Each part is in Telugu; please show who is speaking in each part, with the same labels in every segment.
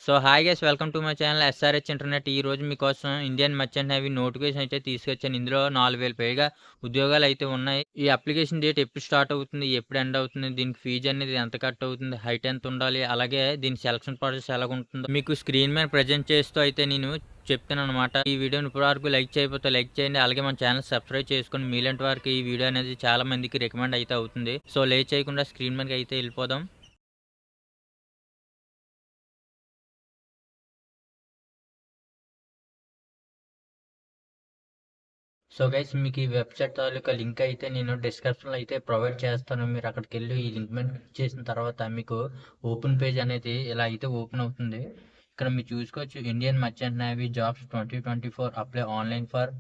Speaker 1: So hi guys, welcome to my channel SRH internet. ఈ రోజు మీకోసం ఇండియన్ మర్చెంట్ నేవీ నోటిఫికేషన్ అయితే తీసుకొచ్చాను. ఇందులో 4000 పైగా ఉద్యోగాలు అయితే ఉన్నాయి. ఈ అప్లికేషన్ డేట్ ఎప్పుడు స్టార్ట్ అవుతుంది, ఎప్పుడు ఎండ్ అవుతుంది, దీనికి ఫీజు అనేది ఎంత కట్ అవుతుంది, హైట్ ఎంత ఉండాలి, అలాగే దీని సెలక్షన్ ప్రాసెస్ ఎలా ఉంటుందో మీకు స్క్రీన్ మీద ప్రజెంట్ చేస్తూ అయితే నేను చెప్తాను అనమాట. ఈ వీడియోని ఇప్పటి వరకు లైక్ చేయకపోతే లైక్ చేయండి, అలాగే మన ఛానల్ సబ్స్క్రైబ్ చేసుకుని మీలాంటి వారికి ఈ వీడియో అనేది చాలా మందికి రికమెండ్ అయితే అవుతుంది. సో లేట్ చేయకుండా స్క్రీన్ మీదకి అయితే వెళ్ళిపోదాం. సో గైస్, మీకు ఈ వెబ్సైట్ తాలూకా లింక్ అయితే నేను డిస్క్రిప్షన్లో అయితే ప్రొవైడ్ చేస్తాను. మీరు అక్కడికి వెళ్ళి ఈ లింక్ మీద క్లిక్ చేసిన తర్వాత మీకు ఓపెన్ పేజ్ అనేది ఇలా అయితే ఓపెన్ అవుతుంది. ఇక్కడ మీరు చూసుకోవచ్చు, Indian merchant navy jobs 2024 apply online for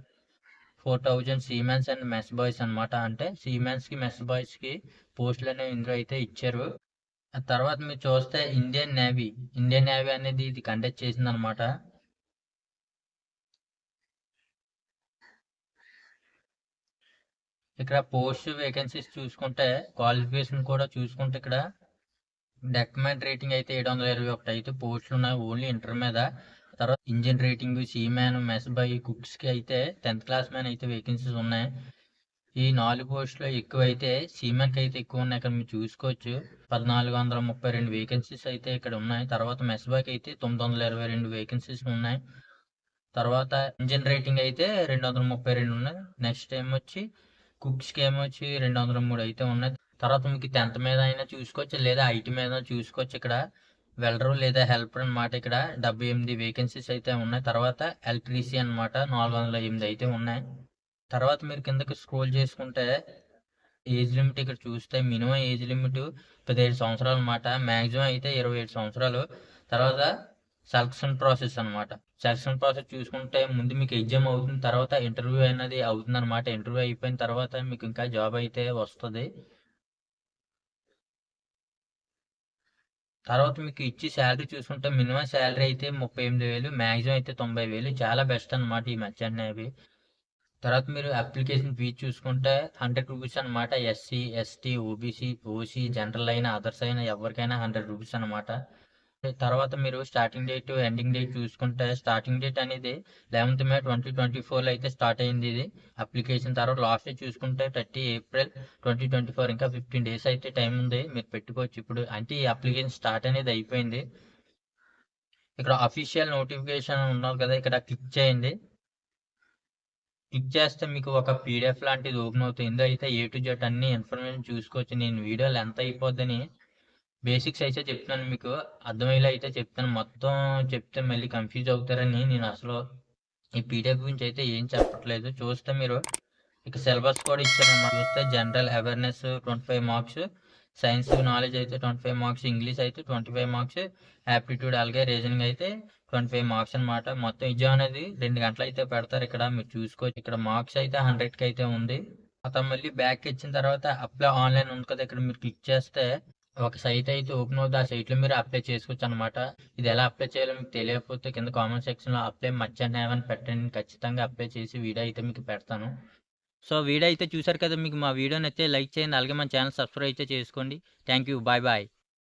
Speaker 1: 4000 Siemens and mess boys అనమాట. అంటే సీమెన్స్కి మెస్ బాయ్స్కి పోస్టులు అనేవి ఇందులో అయితే ఇచ్చారు. ఆ తర్వాత మీరు చూస్తే ఇండియన్ నేవీ అనేది ఇది కండక్ట్ చేసింది అనమాట. ఇక్కడ పోస్ట్ వేకెన్సీస్ చూసుకుంటే, క్వాలిఫికేషన్ కూడా చూసుకుంటే, ఇక్కడ డెక్మెట్ రేటింగ్ అయితే 721 అయితే పోస్టులు ఉన్నాయి ఓన్లీ ఇంటర్ మీద. తర్వాత ఇంజిన్ రేటింగ్, సీమ్యాన్, మెస్ బాయ్, కుక్స్కి అయితే 10th క్లాస్ మ్యాన్ అయితే వేకెన్సీస్ ఉన్నాయి. ఈ 4 పోస్టులు ఎక్కువ అయితే సీమెన్కి అయితే ఎక్కువ ఉన్నాయి. ఇక్కడ మీరు చూసుకోవచ్చు, 1432 వేకెన్సీస్ అయితే ఇక్కడ ఉన్నాయి. తర్వాత మెస్ బాయ్కి అయితే 922 వేకెన్సీస్ ఉన్నాయి. తర్వాత ఇంజిన్ రేటింగ్ అయితే 232 ఉన్నాయి. నెక్స్ట్ ఏమొచ్చి కుక్స్కి ఏమొచ్చి 203 అయితే ఉన్నాయి. తర్వాత మీకు 10th మీద అయినా చూసుకోవచ్చు, లేదా ఐటీ మీద చూసుకోవచ్చు. ఇక్కడ వెల్డర్ లేదా హెల్పర్ అనమాట. ఇక్కడ 78 వేకెన్సీస్ అయితే ఉన్నాయి. తర్వాత ఎలక్ట్రీసీ అనమాట 408 అయితే ఉన్నాయి. తర్వాత మీరు కిందకి స్క్రోల్ చేసుకుంటే ఏజ్ లిమిట్ ఇక్కడ చూస్తే మినిమం ఏజ్ లిమిట్ 17 సంవత్సరాలు అనమాట. మ్యాక్సిమం అయితే 27 సంవత్సరాలు. తర్వాత సెలక్షన్ ప్రాసెస్ అనమాట. సెలక్షన్ ప్రాసెస్ చూసుకుంటే ముందు మీకు ఎగ్జామ్ అవుతుంది, తర్వాత ఇంటర్వ్యూ అనేది అవుతుంది అనమాట. ఇంటర్వ్యూ అయిపోయిన తర్వాత మీకు ఇంకా జాబ్ అయితే వస్తుంది. తర్వాత మీకు ఇచ్చి శాలరీ చూసుకుంటే మినిమం శాలరీ అయితే 38,000, మ్యాక్సిమం అయితే 90,000. చాలా బెస్ట్ అనమాట ఈ మర్చెంట్ నేవీ. తర్వాత మీరు అప్లికేషన్ ఫీజు చూసుకుంటే 100 రూపీస్ అనమాట. SC, ST, OBC, OC, general అయినా అదర్స్ అయినా ఎవరికైనా 100 రూపీస్ అనమాట. తర్వాత మీరు స్టార్టింగ్ డేట్, ఎండింగ్ డేట్ చూసుకుంటే, స్టార్టింగ్ డేట్ అనేది 11th మే 2024 అయితే స్టార్ట్ అయింది ఇది అప్లికేషన్. తర్వాత లాస్ట్ డేట్ చూసుకుంటే 30 ఏప్రిల్ 2024. ఇంకా 15 డేస్ అయితే టైం ఉంది, మీరు పెట్టుకోవచ్చు ఇప్పుడు. అంటే ఈ అప్లికేషన్ స్టార్ట్ అనేది అయిపోయింది. ఇక్కడ అఫీషియల్ నోటిఫికేషన్ ఉన్నారు కదా, ఇక్కడ క్లిక్ చేయండి. క్లిక్ చేస్తే మీకు ఒక పీడిఎఫ్ లాంటిది ఓపెన్ అవుతుంది. ఇందులో అయితే ఏ టు జెడ్ అన్ని ఇన్ఫర్మేషన్ చూసుకోవచ్చు. నేను వీడియో లెంత్ అయిపోద్దని బేసిక్స్ అయితే చెప్తాను, మీకు అర్థమయ్యేలా అయితే చెప్తాను. మొత్తం చెప్తే మళ్ళీ కన్ఫ్యూజ్ అవుతారని నేను అసలు ఈ పీడిఎఫ్ గురించి అయితే ఏం చెప్పట్లేదు. చూస్తే మీరు ఇక సిలబస్ కూడా ఇచ్చారన్నమాట. చూస్తే general awareness 25 marks, science knowledge అయితే 25 మార్క్స్, ఇంగ్లీష్ అయితే 25 మార్క్స్, యాప్టిట్యూడ్ అలాగే రీజనింగ్ అయితే 25 మార్క్స్ అనమాట. మొత్తం ఎగ్జామ్ అనేది 2 గంటలు అయితే పెడతారు. ఇక్కడ మీరు చూసుకోవచ్చు, ఇక్కడ మార్క్స్ అయితే 100కి అయితే ఉంది. అతను మళ్ళీ బ్యాక్ ఇచ్చిన తర్వాత అప్లై ఆన్లైన్ ఉంది కదా, ఇక్కడ మీరు క్లిక్ చేస్తే ఒక సైట్ అయితే ఓపెన్ అవుతుంది. ఆ సైట్లో మీరు అప్లై చేసుకోవచ్చు అనమాట. ఇది ఎలా అప్లై చేయాలో మీకు తెలియకపోతే కింద కామెంట్ సెక్షన్లో అప్లై మర్చెంట్ నేవీ అని పెట్టండి. ఖచ్చితంగా అప్లై చేసి వీడియో అయితే మీకు పెడతాను. సో వీడియో అయితే చూసారు కదా, మీకు మా వీడియో నచ్చితే లైక్ చేయండి, అలాగే మన ఛానల్ సబ్స్క్రైబ్ అయితే చేసుకోండి. Thank you, bye bye.